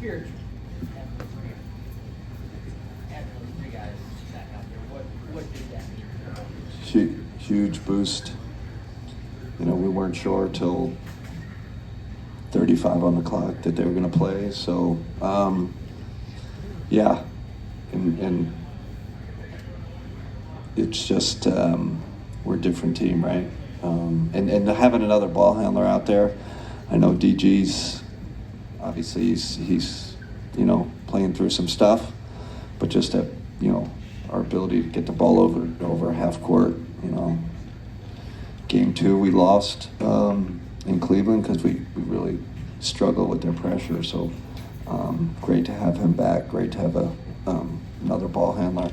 spiritual. Having those three guys back out there, what did that mean? Huge boost. You know, we weren't sure till 35 on the clock that they were going to play. So, yeah, and it's just we're a different team, right? And having another ball handler out there, I know DG's obviously he's you know playing through some stuff, but just that you know our ability to get the ball over half court, you know. Game 2 we lost in Cleveland because we really struggled with their pressure. So great to have him back. Great to have another ball handler.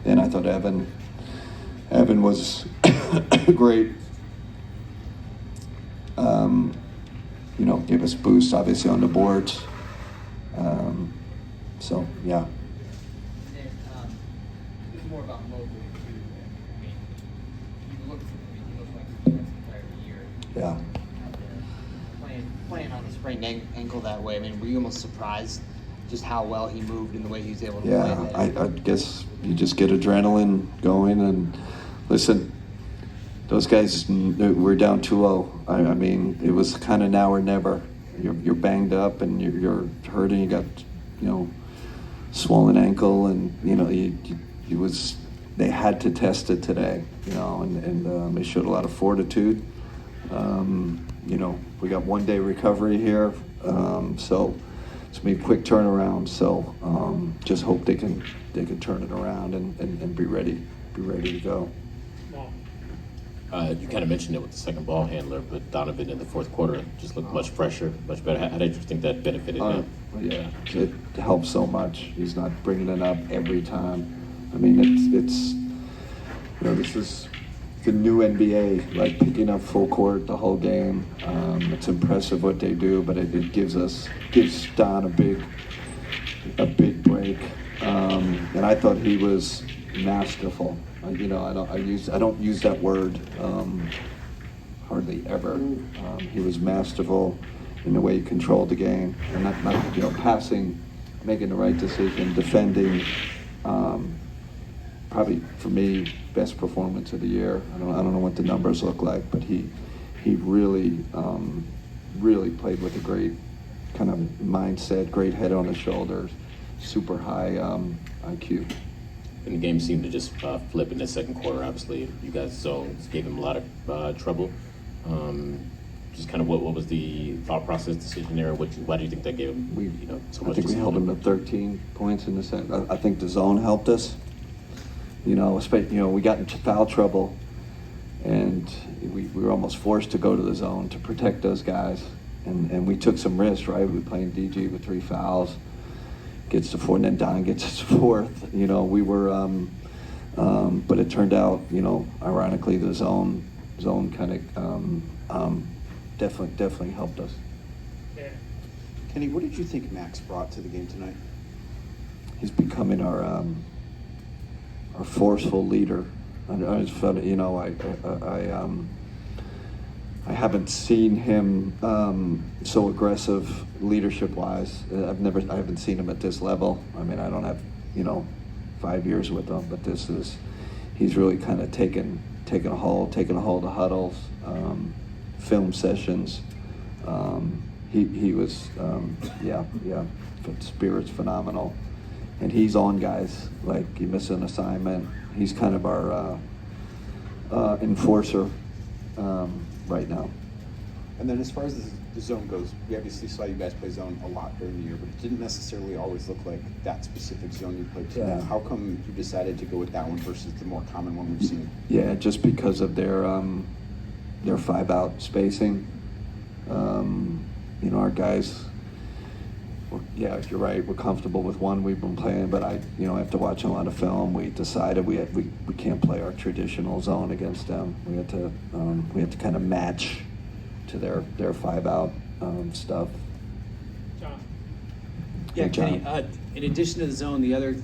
And I thought Evan was great. You know, gave us boost obviously on the boards. So yeah. And then it was more about Mobley too. I mean, you look like the entire year. Yeah. Playing on a sprained ankle that way. I mean, were you almost surprised just how well he moved and the way he was able to play? I guess you just get adrenaline going and listen. Those guys were down 2-0. I mean, it was kind of now or never. You're banged up and you're hurting. You got swollen ankle, and they had to test it today. And they showed a lot of fortitude. We got 1 day recovery here, so it's gonna be a quick turnaround. So just hope they can turn it around and be ready to go. You kind of mentioned it with the second ball handler, but Donovan in the fourth quarter just looked much fresher, much better. How did you think that benefited him? Yeah, it helps so much. He's not bringing it up every time. I mean, it's this is the new NBA, like picking up full court the whole game. It's impressive what they do, but it gives Don a big break. And I thought he was masterful. I don't use that word hardly ever. He was masterful in the way he controlled the game, and not passing, making the right decision, defending. Probably for me, best performance of the year. I don't know what the numbers look like, but he really played with a great kind of mindset, great head on his shoulders, super high IQ. And the game seemed to just flip in the second quarter. Obviously, you guys zones gave him a lot of trouble. Just kind of what was the thought process decision there? Why do you think that gave him so much? I think we held him to 13 points in the second. I think the zone helped us. We got into foul trouble, and we were almost forced to go to the zone to protect those guys, and we took some risks. Right, we were playing DG with 3 fouls. Gets to 4, and then Don gets his 4th. We were, but it turned out, ironically, the zone kind of definitely helped us. Yeah. Kenny, what did you think Max brought to the game tonight? He's becoming our forceful leader. I felt, I haven't seen him so aggressive leadership-wise. I haven't seen him at this level. I mean, I don't have 5 years with him, but he's really kind of taken a hold of huddles, film sessions. He was spirit's phenomenal, and he's on guys like you miss an assignment. He's kind of our enforcer. Right now. And then as far as the zone goes, we obviously saw you guys play zone a lot during the year, but it didn't necessarily always look like that specific zone you played today. Yeah. How come you decided to go with that one versus the more common one we've seen? Yeah, just because of their 5-out spacing. Our guys, you're right, we're comfortable with one we've been playing, but after watching a lot of film, we decided we can't play our traditional zone against them. We had to kind of match to their 5-out stuff. John. Yeah, Hey, John. Kenny, in addition to the zone, the other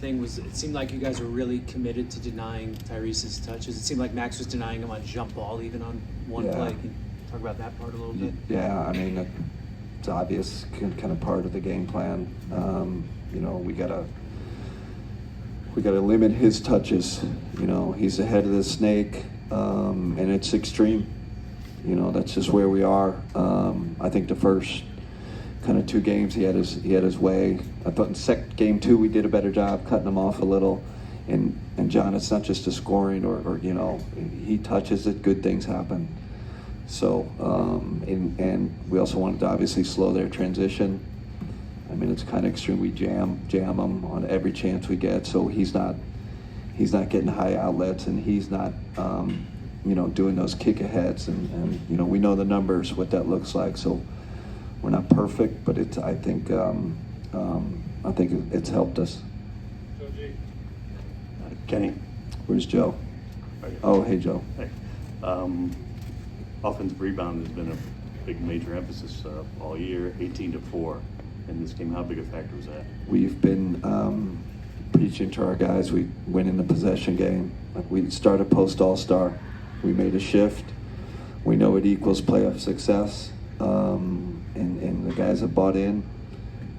thing was it seemed like you guys were really committed to denying Tyrese's touches. It seemed like Max was denying him on jump ball, even on one Yeah. play. Can you talk about that part a little bit? Yeah, I mean, it's obvious, kind of part of the game plan. You know, we gotta limit his touches. You know, he's the head of the snake, and it's extreme. You know, that's just where we are. I think the first kind of 2 games he had his way. I thought in game 2 we did a better job cutting him off a little. And John, it's not just the scoring or you know, he touches it, good things happen. So and we also wanted to obviously slow their transition. I mean, it's kind of extreme. We jam him on every chance we get. So he's not getting high outlets, and he's not you know, doing those kick aheads. And you know, we know the numbers, what that looks like. So we're not perfect, but I think it's helped us. Kenny. Where's Joe? Right here. Oh, hey, Joe. Hey. Offensive rebound has been a big major emphasis all year. 18-4 in this game. How big a factor was that? We've been preaching to our guys. We win in the possession game. We started post All-Star. We made a shift. We know it equals playoff success, and the guys have bought in.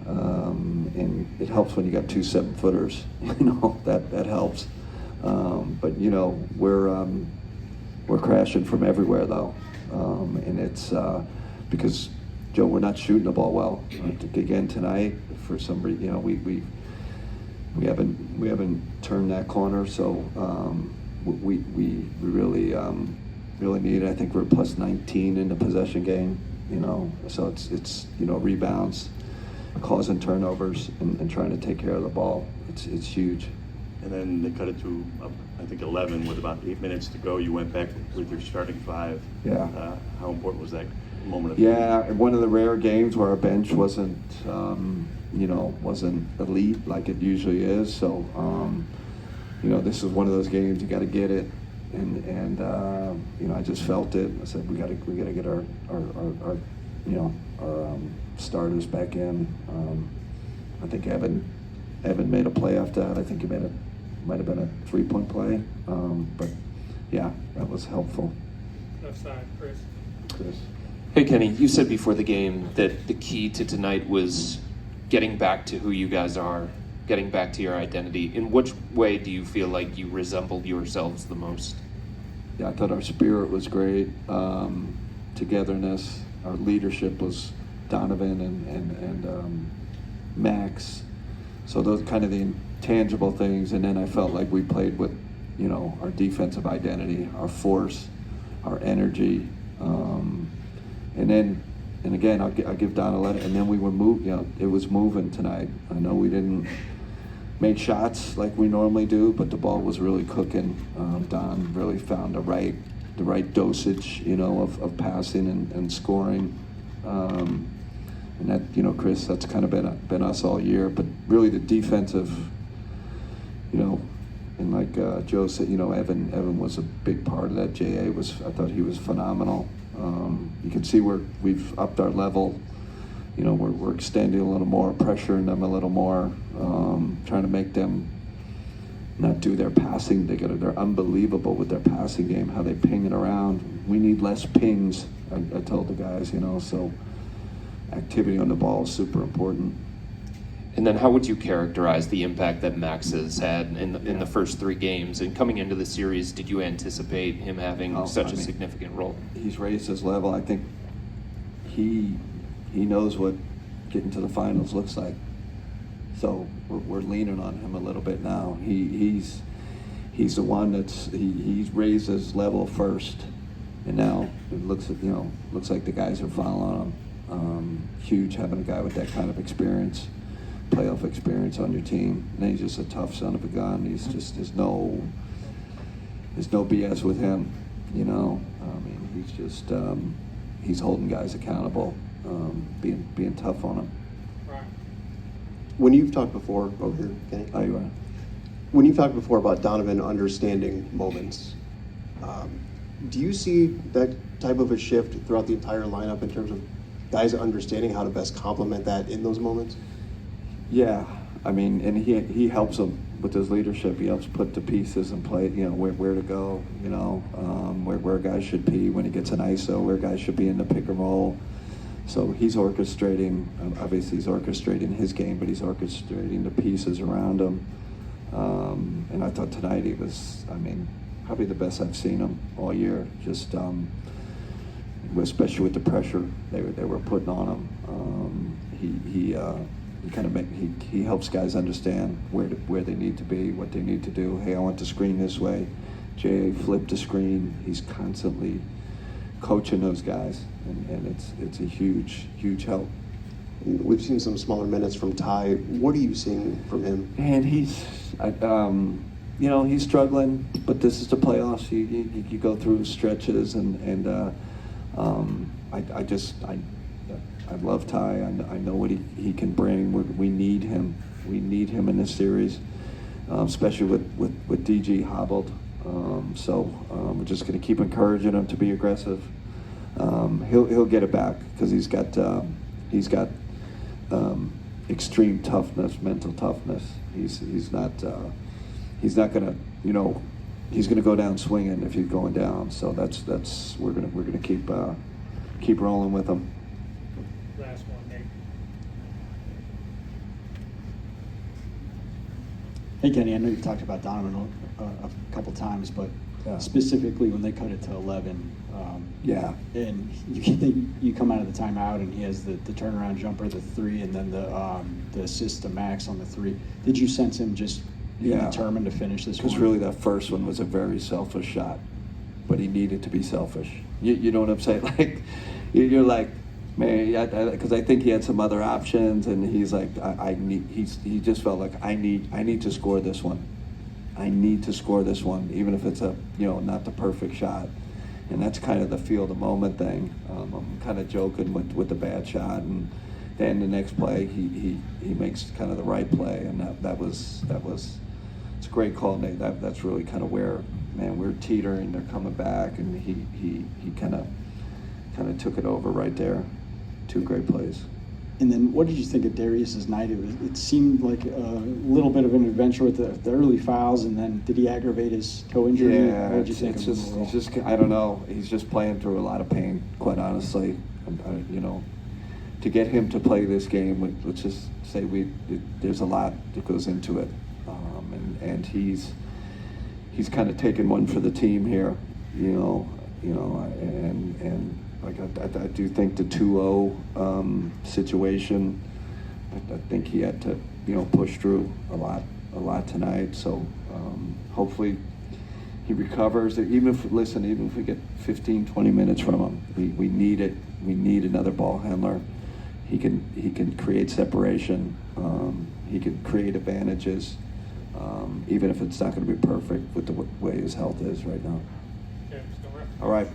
And it helps when you got 2 7-footers. You know, that helps. But you know, we're crashing from everywhere though, and it's because Joe, we're not shooting the ball well. Again tonight, for some reason, you know, we haven't turned that corner. So we really need it. I think we're plus 19 in the possession game. You know, so it's you know, rebounds, causing turnovers, and trying to take care of the ball. It's huge. And then they cut it to, I think, 11 with about 8 minutes to go. You went back with your starting 5. Yeah. How important was that moment of Yeah, one of the rare games where our bench wasn't, you know, wasn't elite like it usually is. So, you know, this is one of those games you got to get it, and you know, I just felt it. I said we got to get our you know, our starters back in. I think Evan made a play after that. I think he might have been a 3-point play, but yeah, that was helpful. Left side, Chris. Hey Kenny, you said before the game that the key to tonight was getting back to who you guys are, getting back to your identity. In which way do you feel like you resembled yourselves the most? Yeah, I thought our spirit was great, togetherness. Our leadership was Donovan and Max. So those kind of the intangible things, and then I felt like we played with, you know, our defensive identity, our force, our energy, and again, I'll give Don a let it. And then we were moving. You know, it was moving tonight. I know we didn't make shots like we normally do, but the ball was really cooking. Don really found the right dosage, you know, of passing and scoring. And that, you know, Chris, that's kind of been us all year. But really the defensive, you know, and like Joe said, you know, Evan was a big part of that. I thought he was phenomenal. You can see we've upped our level. You know, we're extending a little more, pressuring them a little more, trying to make them not do their passing. They're unbelievable with their passing game, how they ping it around. We need less pings, I told the guys, you know, so activity on the ball is super important. And then how would you characterize the impact that Max has had in the first 3 games? And coming into the series, did you anticipate him having such a significant role? He's raised his level. I think he knows what getting to the finals looks like. So we're leaning on him a little bit now. He's the one he's raised his level first, and now it looks like the guys are following him. Huge having a guy with that kind of experience, playoff experience on your team. And he's just a tough son of a gun. He's just there's no BS with him. You know, I mean, he's just he's holding guys accountable, being tough on them. When you've talked before, over here, Kenny. Oh, you are. When you've talked before about Donovan understanding moments, do you see that type of a shift throughout the entire lineup in terms of guys understanding how to best complement that in those moments? Yeah, I mean, and he helps them with his leadership. He helps put the pieces in play. You know, where to go. You know, where guys should be when he gets an ISO. Where guys should be in the pick and roll. So he's orchestrating, obviously he's orchestrating his game, but he's orchestrating the pieces around him. And I thought tonight he was, probably the best I've seen him all year. Just, especially with the pressure they were putting on him. He helps guys understand where they need to be, what they need to do. Hey, I want the screen this way. Jay, flip the screen. He's constantly coaching those guys, and it's a huge help. We've seen some smaller minutes from Ty. What are you seeing from him? And he's struggling, but this is the playoffs. You go through stretches, and I love Ty. I know what he can bring. We need him. We need him in this series, especially with DG hobbled. We're just going to keep encouraging him to be aggressive. He'll get it back because he's got extreme toughness, mental toughness. He's not gonna, he's gonna go down swinging if he's going down. So that's we're gonna keep rolling with him. Last one, Nate. Hey Kenny, I know you've talked about Donovan a couple times, but Yeah. specifically when they cut it to 11, Yeah. and you come out of the timeout and he has the turnaround jumper, the three, and then the assist to Max on the three. Did you sense him just being Yeah. determined to finish this one? Because really that first one was a very selfish shot, but he needed to be selfish. You know what I'm saying? Like, you're like, man, because I think he had some other options, and he's like, he just felt like, I need to score this one. I need to score this one, even if it's not the perfect shot. And that's kind of the feel of the moment thing. I'm kind of joking with the bad shot, and then the next play he makes kind of the right play, and that was it's a great call, Nate. That's really kind of where, man, we're teetering, they're coming back, and he kind of took it over right there. Two great plays. And then what did you think of Darius's night? It seemed like a little bit of an adventure with the early fouls, and then did he aggravate his toe injury? Yeah, What did you think it's of him just, overall? he's just, I don't know. He's just playing through a lot of pain, quite honestly. To get him to play this game, let's just say there's a lot that goes into it, and he's kind of taken one for the team here, and like I do think the 2-0 situation, I think he had to push through a lot tonight. So hopefully he recovers. Even if we get 15-20 minutes from him, we need it. We need another ball handler. He can create separation. He can create advantages, even if it's not going to be perfect with the way his health is right now. Okay, still ref. All right.